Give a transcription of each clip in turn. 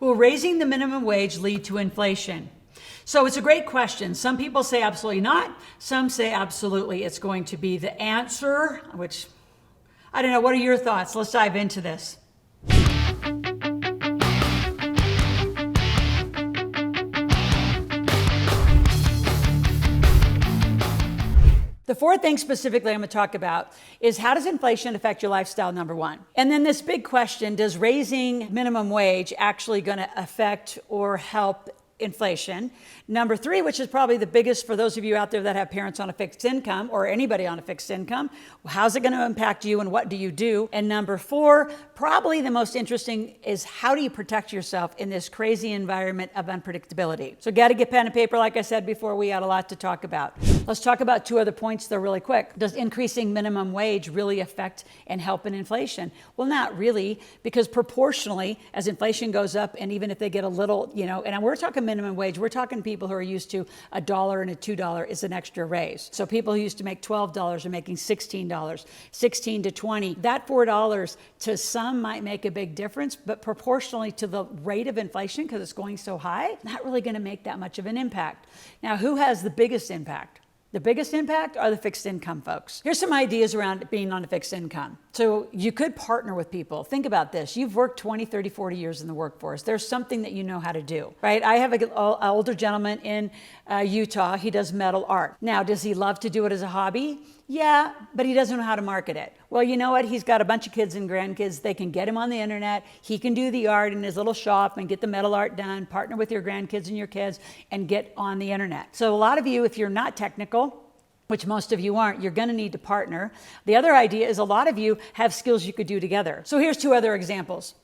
Will raising the minimum wage lead to inflation? So it's a great question. Some people say absolutely not. Some say absolutely it's going to be the answer, which I don't know. What are your thoughts? Let's dive into this. The fourth thing specifically I'm going to talk about is how does inflation affect your lifestyle, number one. And then this big question, does raising minimum wage actually going to affect or help inflation? Number three, which is probably the biggest for those of you out there that have parents on a fixed income or anybody on a fixed income, how's it going to impact you and what do you do? And number four, probably the most interesting is how do you protect yourself in this crazy environment of unpredictability? So got to get pen and paper. Like I said before, we got a lot to talk about. Let's talk about two other points though really quick. Does increasing minimum wage really affect and help in inflation? Well, not really, because proportionally as inflation goes up, and even if they get a little, and we're talking minimum wage, we're talking people who are used to $1 and a $2 is an extra raise. So people who used to make $12 are making $16, $16 to $20. That $4 to some might make a big difference, but proportionally to the rate of inflation, because it's going so high, not really going to make that much of an impact. Now, who has the biggest impact? The biggest impact are the fixed income folks. Here's some ideas around being on a fixed income. So you could partner with people. Think about this. You've worked 20, 30, 40 years in the workforce. There's something that you know how to do, right? I have an older gentleman in Utah. He does metal art. Now, does he love to do it as a hobby? Yeah, but he doesn't know how to market it. Well, you know what? He's got a bunch of kids and grandkids. They can get him on the internet. He can do the art in his little shop and get the metal art done, partner with your grandkids and your kids, and get on the internet. So a lot of you, if you're not technical, which most of you aren't, you're going to need to partner. The other idea is a lot of you have skills you could do together. So here's two other examples.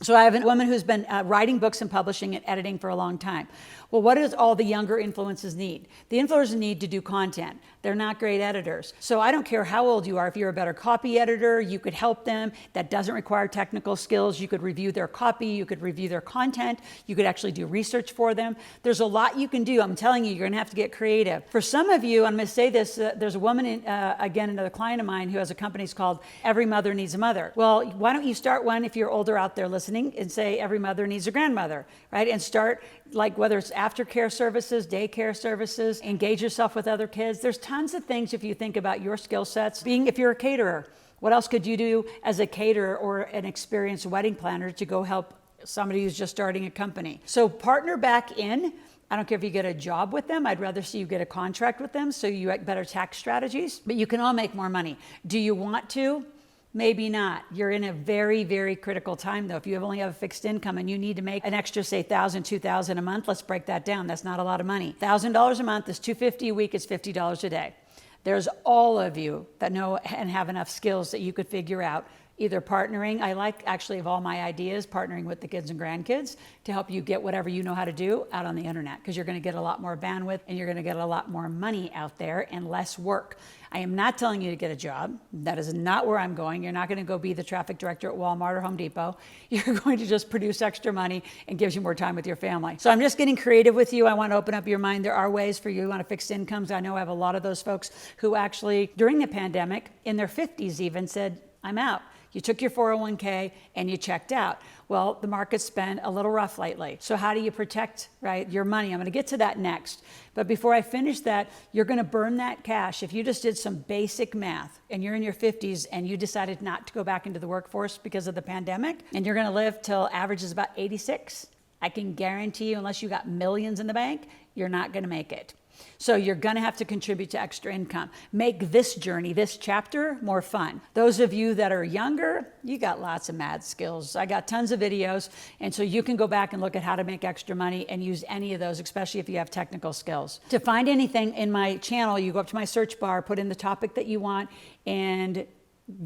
So I have a woman who's been writing books and publishing and editing for a long time. Well, what does all the younger influencers need? The influencers need to do content. They're not great editors. So I don't care how old you are. If you're a better copy editor, you could help them. That doesn't require technical skills. You could review their copy. You could review their content. You could actually do research for them. There's a lot you can do. I'm telling you, you're going to have to get creative. For some of you, I'm going to say this, there's a woman, again, another client of mine who has a company called Every Mother Needs a Mother. Well, why don't you start one if you're older out there listening and say every mother needs a grandmother, right? And start like whether it's aftercare services, daycare services, engage yourself with other kids. There's tons of things if you think about your skill sets. If you're a caterer, what else could you do as a caterer or an experienced wedding planner to go help somebody who's just starting a company? So partner back in. I don't care if you get a job with them. I'd rather see you get a contract with them so you get better tax strategies, but you can all make more money. Do you want to? Maybe not. You're in a very, very critical time though. If you only have a fixed income and you need to make an extra, say, $1,000, $2,000 a month, let's break that down. That's not a lot of money. $1,000 a month is $250 a week, it's $50 a day. There's all of you that know and have enough skills that you could figure out either partnering. I like actually of all my ideas, partnering with the kids and grandkids to help you get whatever you know how to do out on the internet, because you're going to get a lot more bandwidth and you're going to get a lot more money out there and less work. I am not telling you to get a job. That is not where I'm going. You're not going to go be the traffic director at Walmart or Home Depot. You're going to just produce extra money and gives you more time with your family. So I'm just getting creative with you. I want to open up your mind. There are ways for you on a fixed incomes. I know I have a lot of those folks who actually, during the pandemic, in their 50s even, said, I'm out. You took your 401k and you checked out. Well, the market's been a little rough lately. So how do you protect, right, your money? I'm going to get to that next. But before I finish that, you're going to burn that cash. If you just did some basic math and you're in your 50s and you decided not to go back into the workforce because of the pandemic, and you're going to live till average is about 86, I can guarantee you, unless you got millions in the bank, you're not going to make it. So you're going to have to contribute to extra income. Make this journey, this chapter, more fun. Those of you that are younger, you got lots of mad skills. I got tons of videos, and so you can go back and look at how to make extra money and use any of those, especially if you have technical skills. To find anything in my channel, you go up to my search bar, put in the topic that you want, and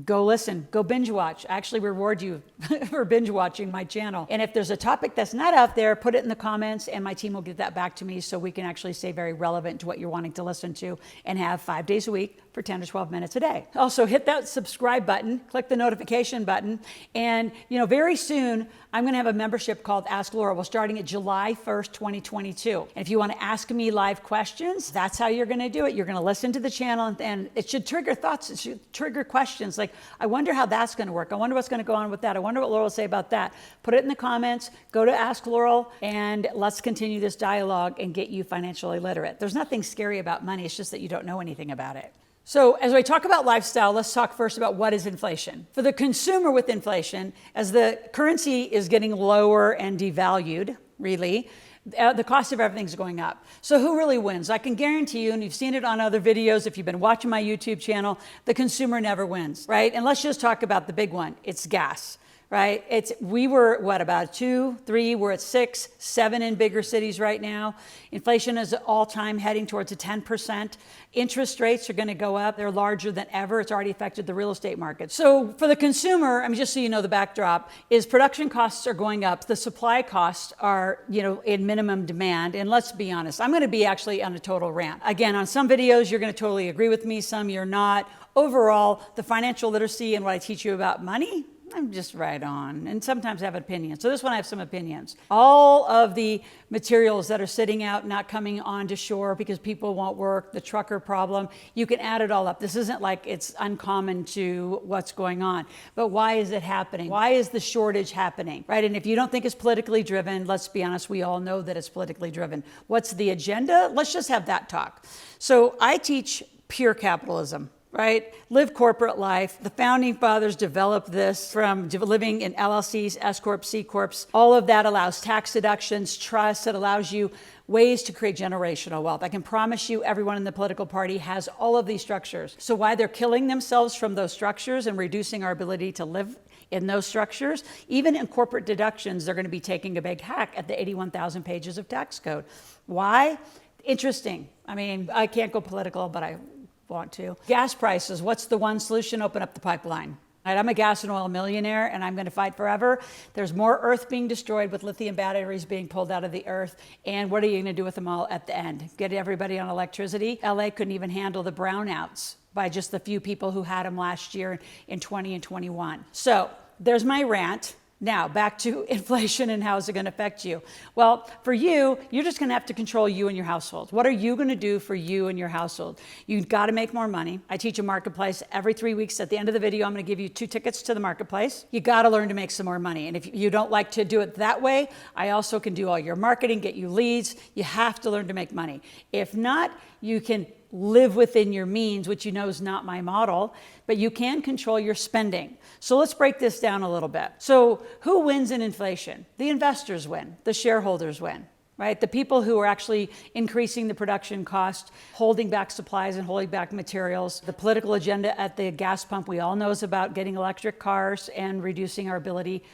go listen, go binge watch. I actually reward you for binge watching my channel. And if there's a topic that's not out there, put it in the comments and my team will get that back to me so we can actually stay very relevant to what you're wanting to listen to and have 5 days a week, for 10 to 12 minutes a day. Also, hit that subscribe button, click the notification button, and very soon I'm going to have a membership called Ask Loral. We're starting at July 1st, 2022. And if you want to ask me live questions, that's how you're going to do it. You're going to listen to the channel, and it should trigger thoughts. It should trigger questions like, I wonder how that's going to work. I wonder what's going to go on with that. I wonder what Loral will say about that. Put it in the comments. Go to Ask Loral, and let's continue this dialogue and get you financially literate. There's nothing scary about money. It's just that you don't know anything about it. So as we talk about lifestyle, let's talk first about what is inflation. For the consumer with inflation, as the currency is getting lower and devalued, really, the cost of everything's going up. So who really wins? I can guarantee you, and you've seen it on other videos, if you've been watching my YouTube channel, the consumer never wins, right? And let's just talk about the big one. It's gas. Right? We were about 2, 3, we're at 6, 7 in bigger cities right now. Inflation is all-time heading towards a 10%. Interest rates are going to go up. They're larger than ever. It's already affected the real estate market. So for the consumer, just so you know, the backdrop is production costs are going up. The supply costs are, in minimum demand. And let's be honest, I'm going to be actually on a total rant. Again, on some videos, you're going to totally agree with me. Some you're not. Overall, the financial literacy and what I teach you about money, I'm just right on, and sometimes I have opinions. So this one I have some opinions. All of the materials that are sitting out, not coming onto shore because people won't work, the trucker problem, you can add it all up. This isn't like it's uncommon to what's going on, but why is it happening? Why is the shortage happening, right? And if you don't think it's politically driven, let's be honest, we all know that it's politically driven. What's the agenda? Let's just have that talk. So I teach pure capitalism. Right? Live corporate life. The founding fathers developed this from living in LLCs, S Corps, C Corps. All of that allows tax deductions, trust. It allows you ways to create generational wealth. I can promise you everyone in the political party has all of these structures. So why they're killing themselves from those structures and reducing our ability to live in those structures, even in corporate deductions, they're going to be taking a big hack at the 81,000 pages of tax code. Why? Interesting. I can't go political, but I want to. Gas prices, what's the one solution? Open up the pipeline. Right, I'm a gas and oil millionaire, and I'm going to fight forever. There's more earth being destroyed with lithium batteries being pulled out of the earth. And what are you going to do with them all at the end? Get everybody on electricity? LA couldn't even handle the brownouts by just the few people who had them last year in 20 and 21. So there's my rant. Now, back to inflation and how is it going to affect you? Well, for you, you're just going to have to control you and your household. What are you going to do for you and your household? You've got to make more money. I teach a marketplace every 3 weeks. At the end of the video, I'm going to give you 2 tickets to the marketplace. You got to learn to make some more money. And if you don't like to do it that way, I also can do all your marketing, get you leads. You have to learn to make money. If not, you can live within your means, which you know is not my model, but you can control your spending. So let's break this down a little bit. So who wins in inflation? The investors win, the shareholders win, right? The people who are actually increasing the production cost, holding back supplies and holding back materials. The political agenda at the gas pump, we all know is about getting electric cars and reducing our ability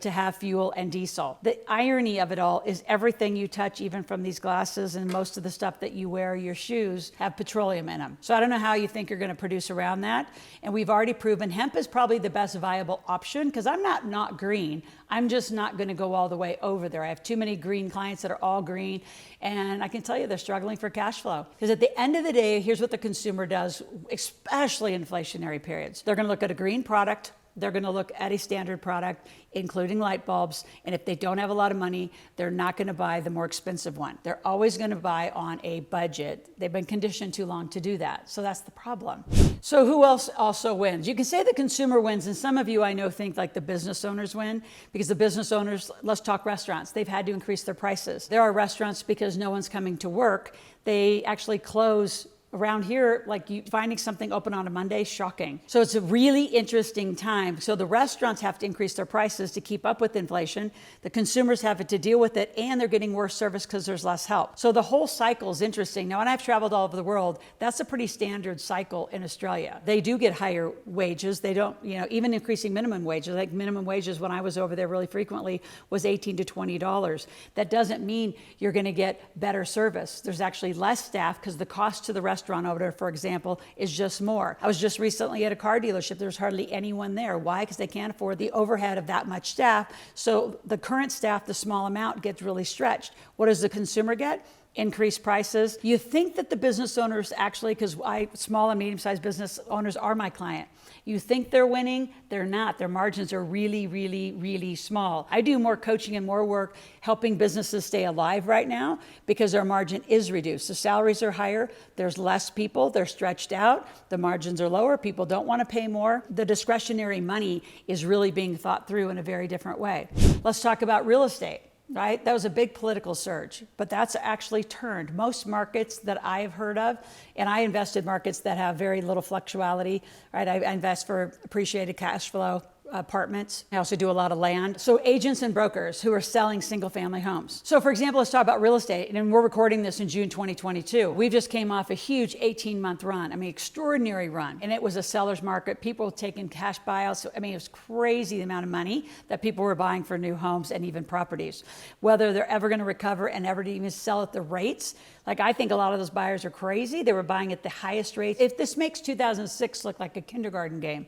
to have fuel and diesel. The irony of it all is everything you touch, even from these glasses and most of the stuff that you wear, your shoes, have petroleum in them. So I don't know how you think you're going to produce around that. And we've already proven hemp is probably the best viable option because I'm not green. I'm just not going to go all the way over there. I have too many green clients that are all green. And I can tell you they're struggling for cash flow. Because at the end of the day, here's what the consumer does, especially in inflationary periods. They're going to look at a green product. They're going to look at a standard product, including light bulbs. And if they don't have a lot of money, they're not going to buy the more expensive one. They're always going to buy on a budget. They've been conditioned too long to do that. So that's the problem. So who else also wins? You can say the consumer wins. And some of you I know think like the business owners win because the business owners, let's talk restaurants. They've had to increase their prices. There are restaurants because no one's coming to work. They actually close. Around here, like you finding something open on a Monday, shocking. So it's a really interesting time. So the restaurants have to increase their prices to keep up with inflation. The consumers have to deal with it, and they're getting worse service because there's less help. So the whole cycle is interesting. Now, when I've traveled all over the world, that's a pretty standard cycle in Australia. They do get higher wages. They don't, even increasing minimum wages. Like minimum wages when I was over there really frequently was $18 to $20. That doesn't mean you're going to get better service. There's actually less staff because the cost to the restaurant over there, for example, is just more. I was just recently at a car dealership. There's hardly anyone there. Why? Because they can't afford the overhead of that much staff. So the current staff, the small amount, gets really stretched. What does the consumer get? increase prices. You think that the business owners actually, because small and medium-sized business owners are my client, you think they're winning, they're not. Their margins are really, really, really small. I do more coaching and more work helping businesses stay alive right now because their margin is reduced. The salaries are higher, there's less people, they're stretched out, the margins are lower, people don't want to pay more. The discretionary money is really being thought through in a very different way. Let's talk about real estate. Right? That was a big political surge, but that's actually turned. Most markets that I have heard of, and I invested markets that have very little fluctuality, right? I invest for appreciated cash flow apartments. I also do a lot of land. So agents and brokers who are selling single family homes. So for example, let's talk about real estate. And we're recording this in June 2022. We just came off a huge 18-month run. I mean, extraordinary run. And it was a seller's market. People taking cash buyouts. I mean, it was crazy the amount of money that people were buying for new homes and even properties. Whether they're ever going to recover and ever to even sell at the rates. Like, I think a lot of those buyers are crazy. They were buying at the highest rates. If this makes 2006 look like a kindergarten game,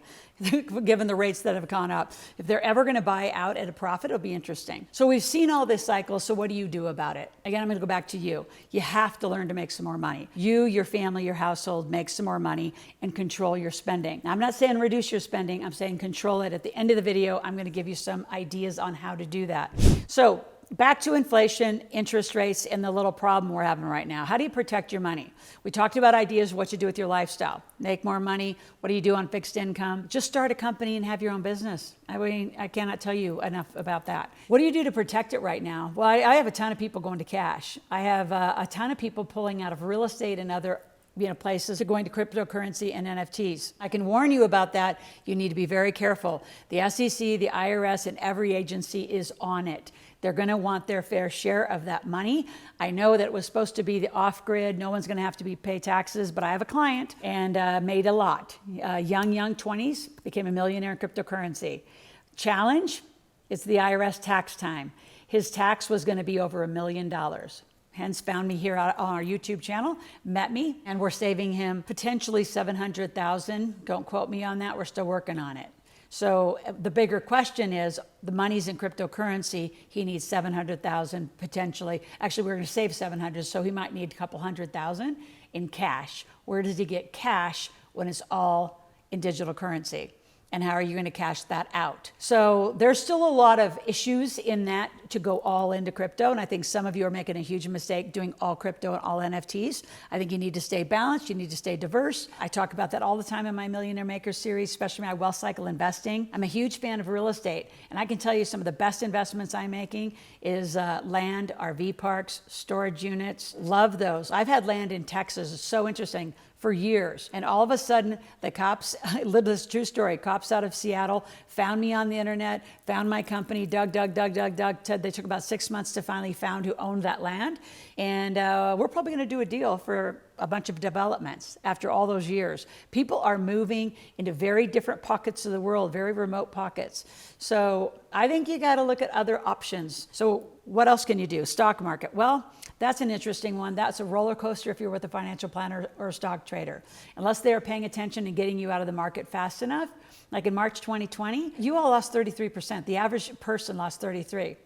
given the rates that have gone up, if they're ever going to buy out at a profit, it'll be interesting. So we've seen all this cycle. So what do you do about it? Again, I'm going to go back to you. You have to learn to make some more money. You, your family, your household, make some more money and control your spending. Now, I'm not saying reduce your spending. I'm saying control it. At the end of the video, I'm going to give you some ideas on how to do that. So back to inflation, interest rates, and the little problem we're having right now. How do you protect your money? We talked about ideas, what you do with your lifestyle. Make more money. What do you do on fixed income? Just start a company and have your own business. I mean, I cannot tell you enough about that. What do you do to protect it right now? Well, I have a ton of people going to cash. I have a ton of people pulling out of real estate and other places are going to cryptocurrency and NFTs. I can warn you about that. You need to be very careful. The SEC, the IRS, and every agency is on it. They're going to want their fair share of that money. I know that it was supposed to be the off-grid. No one's going to have to pay taxes, but I have a client and made a lot. Young 20s, became a millionaire in cryptocurrency. Challenge, it's the IRS tax time. His tax was going to be over $1 million. Hence found me here on our YouTube channel, met me, and we're saving him potentially $700,000. Don't quote me on that. We're still working on it. So the bigger question is, the money's in cryptocurrency. He needs 700,000 potentially. Actually, we're going to save 700, so he might need a couple 100,000 in cash. Where does he get cash when it's all in digital currency? And how are you going to cash that out? So there's still a lot of issues in that to go all into crypto. And I think some of you are making a huge mistake doing all crypto and all NFTs. I think you need to stay balanced. You need to stay diverse. I talk about that all the time in my Millionaire Maker series, especially my wealth cycle investing. I'm a huge fan of real estate. And I can tell you some of the best investments I'm making is land, RV parks, storage units. Love those. I've had land in Texas. It's so interesting. For years. And all of a sudden, the cops, I lived this true story, cops out of Seattle found me on the internet, found my company, dug. They took about 6 months to finally found who owned that land. And we're probably going to do a deal for a bunch of developments after all those years. People are moving into very different pockets of the world, very remote pockets. So I think you got to look at other options. So what else can you do? Stock market. Well, that's an interesting one. That's a roller coaster if you're with a financial planner or a stock trader. Unless they are paying attention and getting you out of the market fast enough. Like in March 2020, you all lost 33%. The average person lost 33%.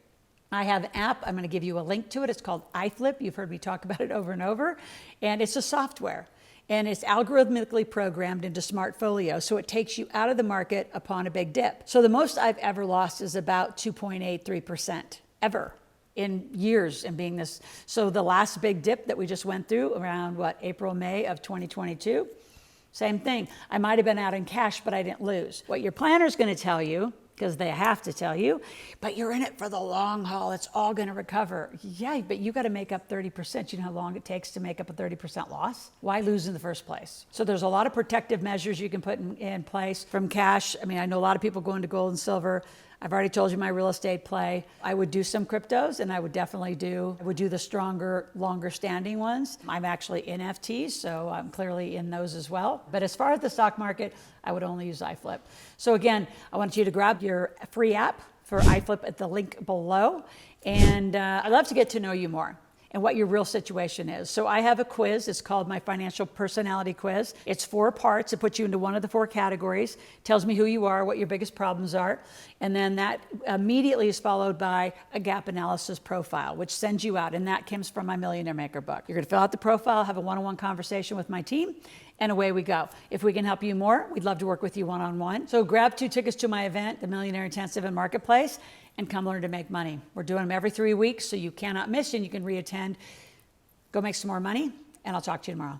I have an app. I'm going to give you a link to it. It's called iFlip. You've heard me talk about it over and over. And it's a software. And it's algorithmically programmed into Smartfolio. So it takes you out of the market upon a big dip. So the most I've ever lost is about 2.83% ever. In years and being this. So the last big dip that we just went through around April, May of 2022, same thing. I might've been out in cash, but I didn't lose. What your planner's gonna tell you, because they have to tell you, but you're in it for the long haul, it's all gonna recover. Yeah, but you gotta make up 30%. You know how long it takes to make up a 30% loss? Why lose in the first place? So there's a lot of protective measures you can put in place from cash. I mean, I know a lot of people go into gold and silver. I've already told you my real estate play. I would do some cryptos, and I would do the stronger, longer standing ones. I'm actually in NFTs, so I'm clearly in those as well. But as far as the stock market, I would only use iFlip. So again, I want you to grab your free app for iFlip at the link below. And I'd love to get to know you more. and what your real situation is. So I have a quiz. It's called my financial personality quiz. It's 4 parts. It puts you into one of the 4 categories, tells me who you are, what your biggest problems are, and then that immediately is followed by a gap analysis profile, which sends you out, and that comes from my Millionaire Maker book. You're going to fill out the profile, have a one-on-one conversation with my team, and away we go. If we can help you more, we'd love to work with you one-on-one. So grab 2 tickets to my event, the Millionaire Intensive and Marketplace, and come learn to make money. We're doing them every 3 weeks, so you cannot miss, and you can reattend. Go make some more money, and I'll talk to you tomorrow.